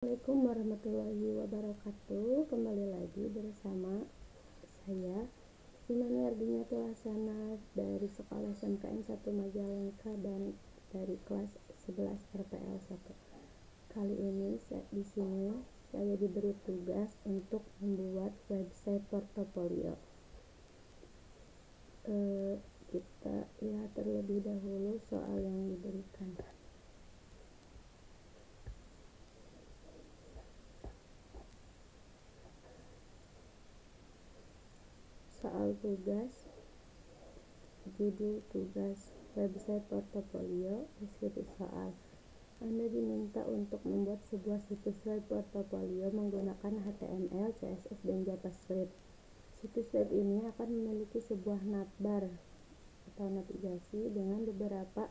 Assalamualaikum warahmatullahi wabarakatuh. Kembali lagi bersama saya Immanuel Laksana dari Sekolah SMKN 1 Majalengka dan dari kelas 11 RPL 1. Kali ini di sini saya diberi tugas untuk membuat website portofolio. Kita lihat terlebih dahulu soal yang diberikan. Soal tugas, judul tugas, website portofolio, deskripsi soal. Anda diminta untuk membuat sebuah situs web portofolio menggunakan HTML, CSS, dan JavaScript. Situs web ini akan memiliki sebuah navbar atau navigasi dengan beberapa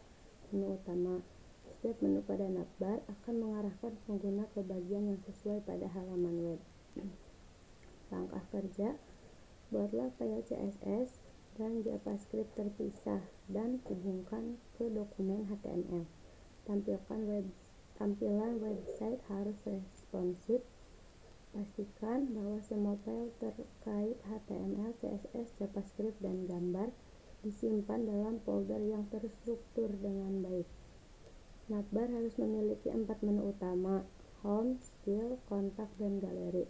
menu utama. Setiap menu pada navbar akan mengarahkan pengguna ke bagian yang sesuai pada halaman web. Langkah kerja: buatlah file CSS dan JavaScript terpisah dan hubungkan ke dokumen HTML. Tampilan website harus responsif. Pastikan bahwa semua file terkait HTML, CSS, JavaScript, dan gambar disimpan dalam folder yang terstruktur dengan baik. Navbar harus memiliki 4 menu utama: Home, Skill, Kontak, dan Galeri.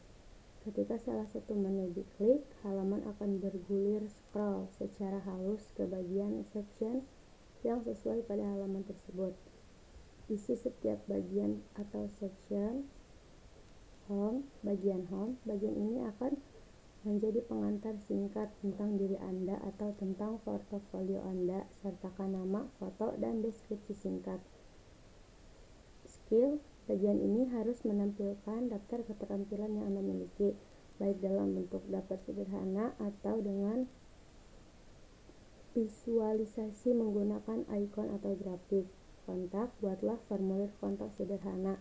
Ketika salah satu menu diklik, halaman akan bergulir scroll secara halus ke bagian section yang sesuai pada halaman tersebut. Isi setiap bagian atau section. Bagian home. Bagian ini akan menjadi pengantar singkat tentang diri Anda atau tentang portofolio Anda, sertakan nama, foto, dan deskripsi singkat. Skill. Bagian ini harus menampilkan daftar keterampilan yang Anda miliki, baik dalam bentuk daftar sederhana atau dengan visualisasi menggunakan ikon atau grafik. Kontak. Buatlah formulir kontak sederhana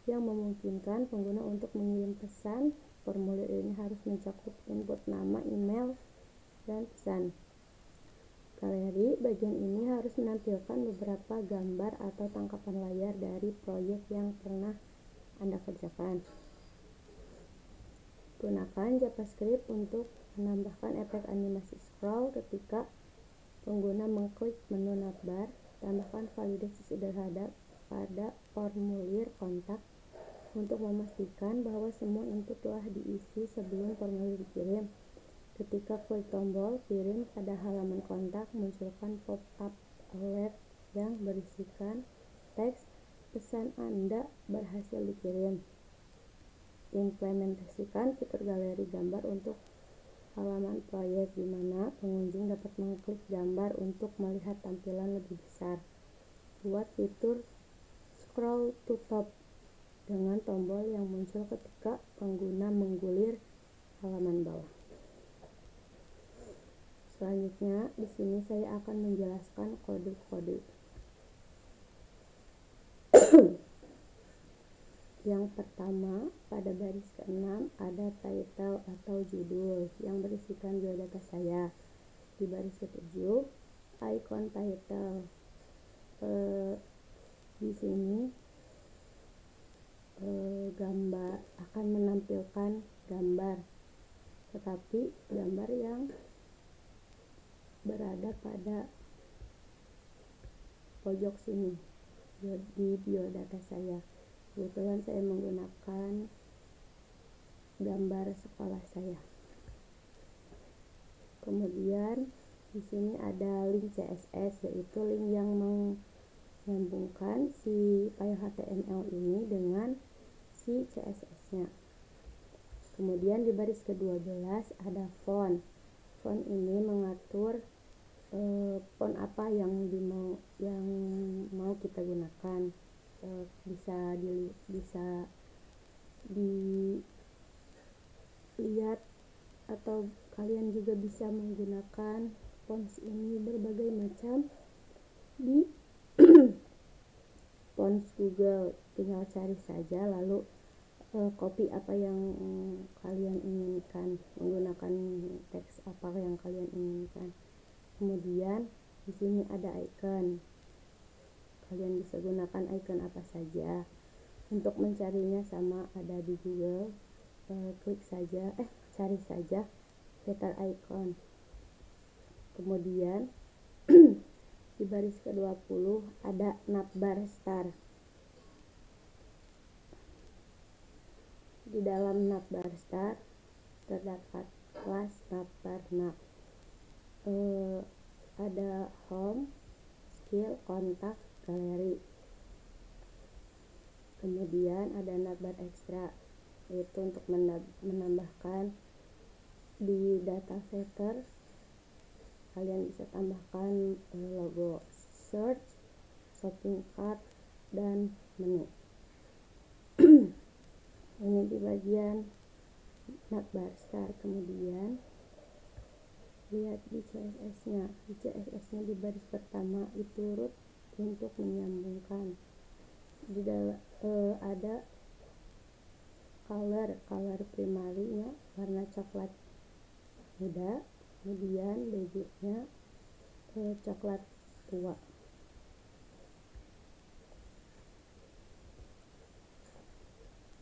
yang memungkinkan pengguna untuk mengirim pesan. Formulir ini harus mencakup input nama, email, dan pesan. Galeri. Bagian ini harus menampilkan beberapa gambar atau tangkapan layar dari proyek yang pernah Anda kerjakan. Gunakan JavaScript untuk menambahkan efek animasi scroll ketika pengguna mengklik menu navbar. Tambahkan validasi sederhana pada formulir kontak untuk memastikan bahwa semua input telah diisi sebelum formulir dikirim. Ketika klik tombol kirim pada halaman kontak, munculkan pop-up alert yang berisikan teks pesan Anda berhasil dikirim. Implementasikan fitur galeri gambar untuk halaman proyek, di mana pengunjung dapat mengklik gambar untuk melihat tampilan lebih besar. Buat fitur scroll to top dengan tombol yang muncul ketika pengguna menggulir halaman bawah. Selanjutnya, di sini saya akan menjelaskan kode-kode. Yang pertama, pada baris ke-6 ada title atau judul yang berisikan biodata saya. Di baris ke-7, icon title. Di sini gambar akan menampilkan gambar, tetapi gambar yang berada pada pojok sini di biodata saya. Kebetulan saya menggunakan gambar sekolah saya. Kemudian di sini ada link CSS, yaitu link yang menyambungkan si file HTML ini dengan si CSS-nya. Kemudian di baris ke-12 ada font. Font ini mengatur font apa yang mau kita gunakan. Bisa dilihat atau kalian juga bisa menggunakan font ini berbagai macam di font Google. Tinggal cari saja lalu copy apa yang kalian inginkan, menggunakan teks apa yang kalian inginkan. Kemudian di sini ada icon. Kalian bisa gunakan icon apa saja. Untuk mencarinya sama ada di Google, cari saja Flutter Icon. Kemudian di baris ke-20 ada navbar star. Di dalam navbar star terdapat kelas navbar nav. Ada home, skill, kontak, galeri. Kemudian ada navbar extra, yaitu untuk menambahkan di data Flutter. Kalian bisa tambahkan logo search, shopping cart, dan menu. Ini di bagian navbar star. Kemudian lihat di CSS-nya. Di CSS-nya di baris pertama itu root untuk menyambungkan. Di dalam ada color primarinya warna coklat muda, kemudian background-nya coklat tua.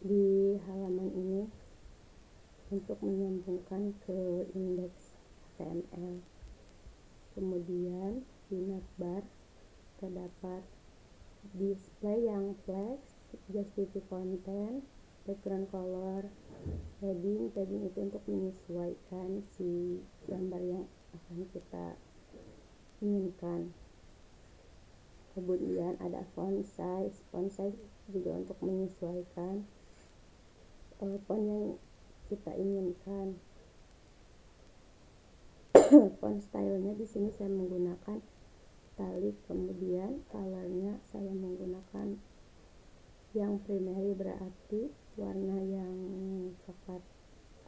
Di halaman ini untuk menyambungkan ke indeks HTML. Kemudian di navbar terdapat display yang flex, justify content, background color, padding itu untuk menyesuaikan si gambar yang akan kita inginkan. Kemudian ada font size juga untuk menyesuaikan font yang kita inginkan. Font stylenya di sini saya menggunakan italic, kemudian colornya saya menggunakan yang primary, berarti warna yang coklat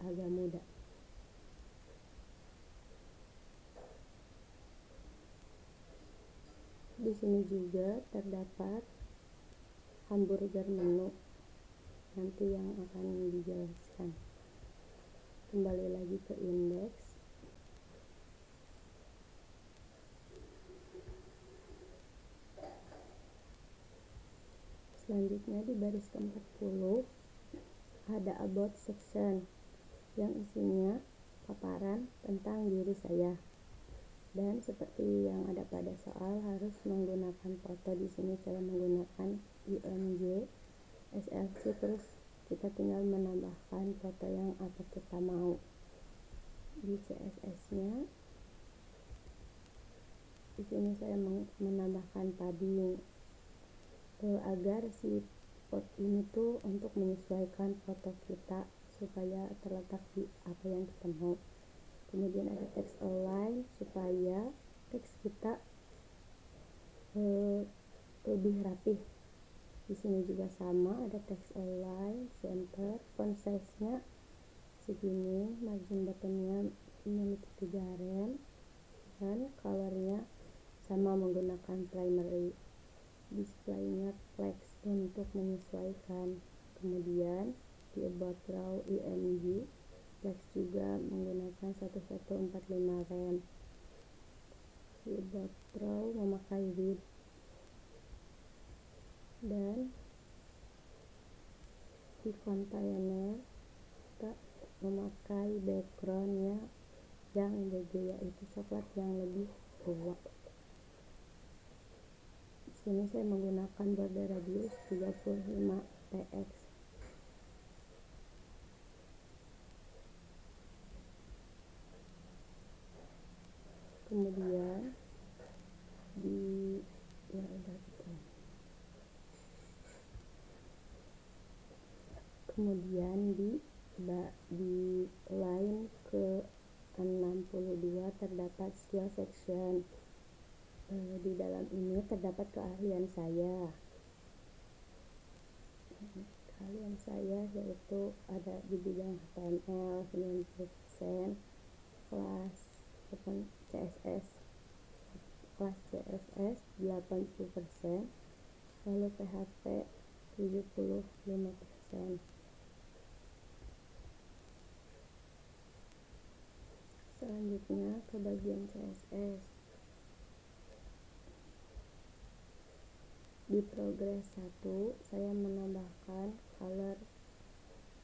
agak muda. Di sini juga terdapat hamburger menu, nanti yang akan dijelaskan. Kembali lagi ke indeks. Selanjutnya di baris ke-40 ada about section yang isinya paparan tentang diri saya. Dan seperti yang ada pada soal, harus menggunakan foto. Di sini saya menggunakan IMG SLC, terus kita tinggal menambahkan foto yang apa kita mau. Di CSS-nya di sini saya menambahkan padding agar si pot ini tuh untuk menyesuaikan foto kita supaya terletak di apa yang kita mau. Kemudian ada text align supaya teks kita lebih rapih. Di sini juga sama, ada text align, center, font size-nya segini, margin bottomnya memiliki 3 rem, dan colornya sama menggunakan primary. Displaynya flex untuk menyesuaikan. Kemudian di about row IMG flex juga menggunakan 1145 rem. Di about row memakai width, dan di container kita memakai backgroundnya yang berbeda, yaitu coklat yang lebih tua. Sini saya menggunakan border radius 35 px. Kemudian di line ke 62 terdapat skill section. Di dalam ini terdapat keahlian saya. Keahlian saya yaitu ada di bidang HTML 90%, kelas CSS 80%, lalu PHP 75%. Selanjutnya ke bagian CSS. Di progres 1 saya menambahkan color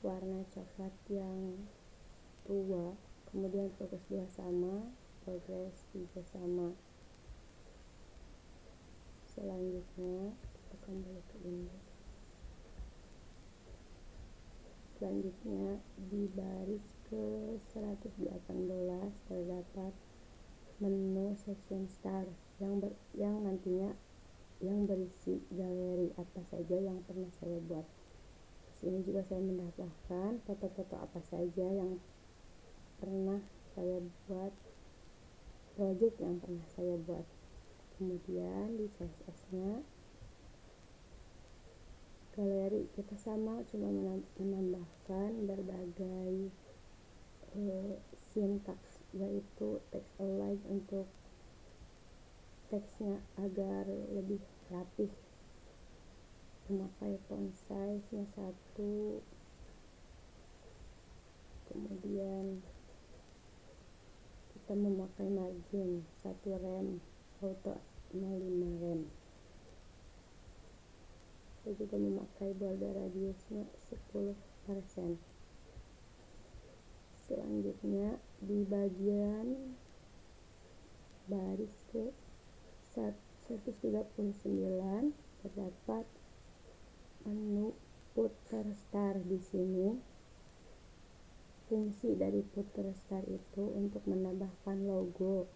warna coklat yang tua, kemudian progres 2 sama, progres 3 sama. Selanjutnya kita kembali ke index. Selanjutnya di baris ke 118 terdapat menu section star yang nantinya yang berisi galeri apa saja yang pernah saya buat. Di sini juga saya menambahkan foto-foto apa saja yang pernah saya buat, project yang pernah saya buat. Kemudian di CSS-nya galeri kita sama, cuma menambahkan berbagai sintaks, yaitu text align untuk teksnya agar lebih rapih, memakai font size nya 1, kemudian kita memakai margin 1 rem, auto 05 rem. Kita juga memakai border radiusnya 10%. Selanjutnya di bagian baris ke 139 terdapat menu footer star. Di sini fungsi dari footer star itu untuk menambahkan logonya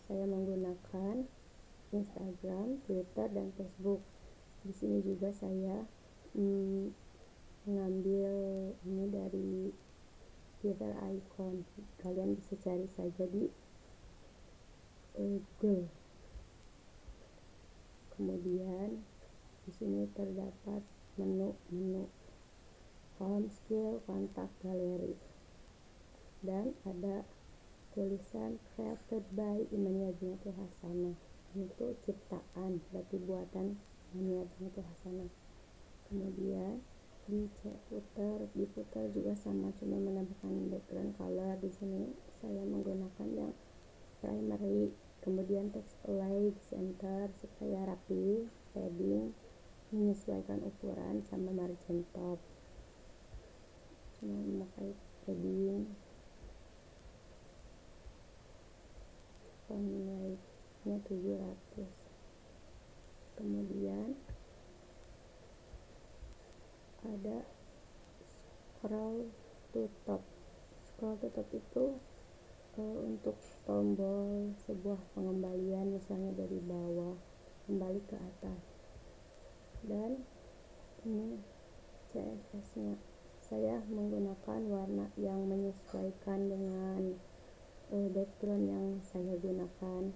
saya menggunakan Instagram, Twitter, dan Facebook. Di sini juga saya mengambil ini dari Twitter icon. Kalian bisa cari saja di Google. Kemudian di sini terdapat menu home, skill, kontak, galeri, dan ada tulisan created by Imania Binatul Hasanah. Itu ciptaan, berarti buatan Imania Binatul Hasanah. Kemudian di footer juga sama, cuma menambahkan background color. Di sini saya menggunakan yang primary, kemudian text align center supaya rapi, padding menyesuaikan ukuran, sama margin top cuma memakai padding, font weight-nya 700. Kemudian ada scroll to top itu untuk tombol sebuah pengembalian, misalnya dari bawah kembali ke atas. Dan ini CSS-nya, saya menggunakan warna yang menyesuaikan dengan background yang saya gunakan,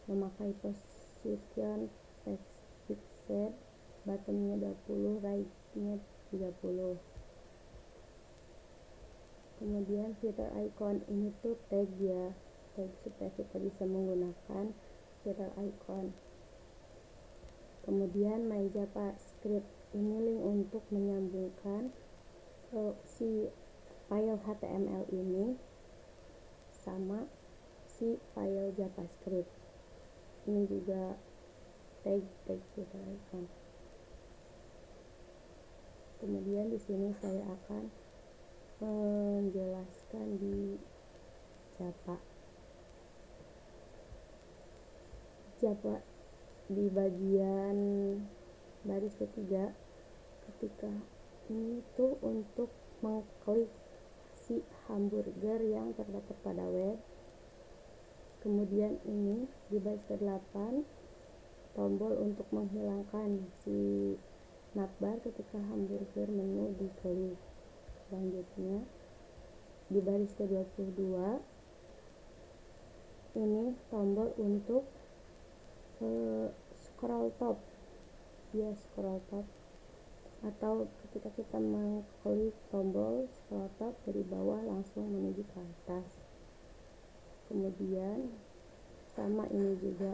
memakai position text fixed, bottomnya 20, right-nya 30. Kemudian filter icon ini tuh tag ya, tag supaya kita bisa menggunakan filter icon. Kemudian my JavaScript ini link untuk menyambungkan si file HTML ini sama si file JavaScript. Ini juga tag filter icon. Kemudian di sini saya akan menjelaskan di Java di bagian baris ketiga. Ketika ini tuh untuk mengklik si hamburger yang terdapat pada web. Kemudian ini di baris ke-8 tombol untuk menghilangkan si navbar ketika hamburger menu diklik. Selanjutnya di baris ke-22 ini tombol untuk scroll top atau ketika kita mengklik tombol scroll top dari bawah langsung menuju ke atas. Kemudian sama ini juga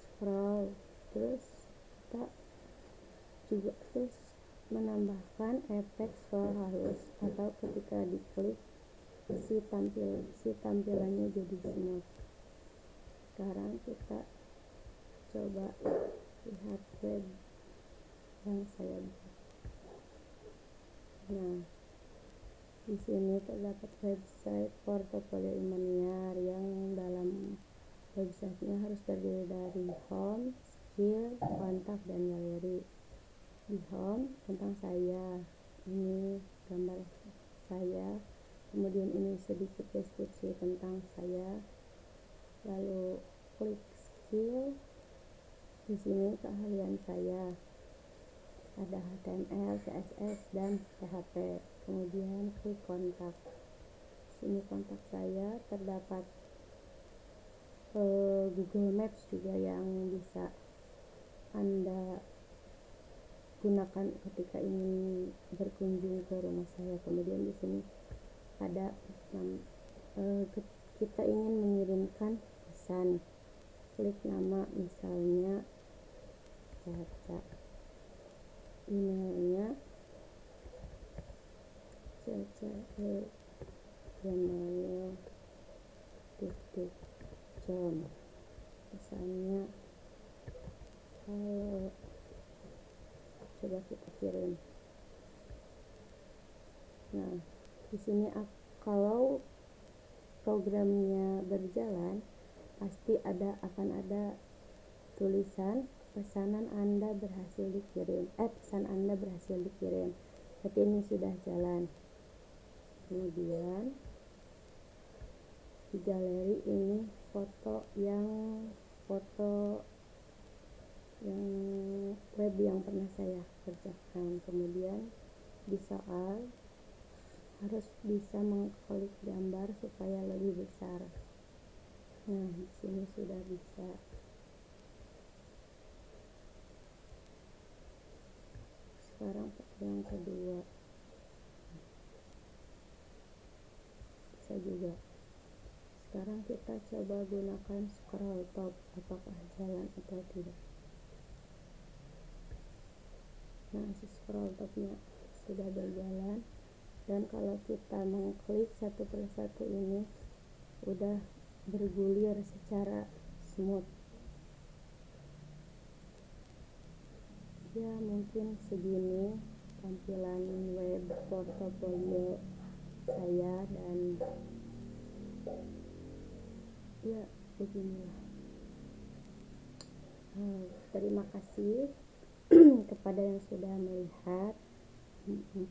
scroll, terus kita juga menambahkan efek scroll halus, atau ketika diklik si tampilannya jadi smooth. Sekarang kita coba lihat web yang saya buat. Nah, di sini terdapat website portofolio Imaniar yang dalam websitenya harus terdiri dari home, skill, kontak, dan galeri. Di home tentang saya, ini gambar saya, kemudian ini sedikit deskripsi tentang saya, lalu klik skill. Di sini keahlian saya ada HTML, CSS, dan PHP. Kemudian klik kontak. Sini kontak saya terdapat Google Maps juga yang bisa Anda gunakan ketika ingin berkunjung ke rumah saya. Kemudian di sini ada kita ingin mengirimkan pesan, klik nama, misalnya Caca, emailnya caca@gmail.com, pesannya halo, coba kita kirim. Nah, di sini kalau programnya berjalan, pasti akan ada tulisan pesan Anda berhasil dikirim. Berarti ini sudah jalan. Kemudian di galeri ini foto yang web yang pernah saya kerjakan. Kemudian di soal harus bisa mengklik gambar supaya lebih besar. Nah, di sini sudah bisa. Sekarang yang kedua bisa juga. Sekarang kita coba gunakan scroll top, apakah jalan atau tidak. Nah, si scroll topnya sudah berjalan, dan kalau kita mengklik satu persatu ini udah bergulir secara smooth. Ya, mungkin segini tampilan web portofolio saya, dan ya beginilah. Terima kasih kepada yang sudah melihat.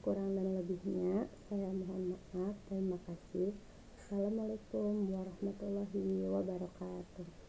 Kurang dan lebihnya saya mohon maaf. Terima kasih. Assalamualaikum warahmatullahi wabarakatuh.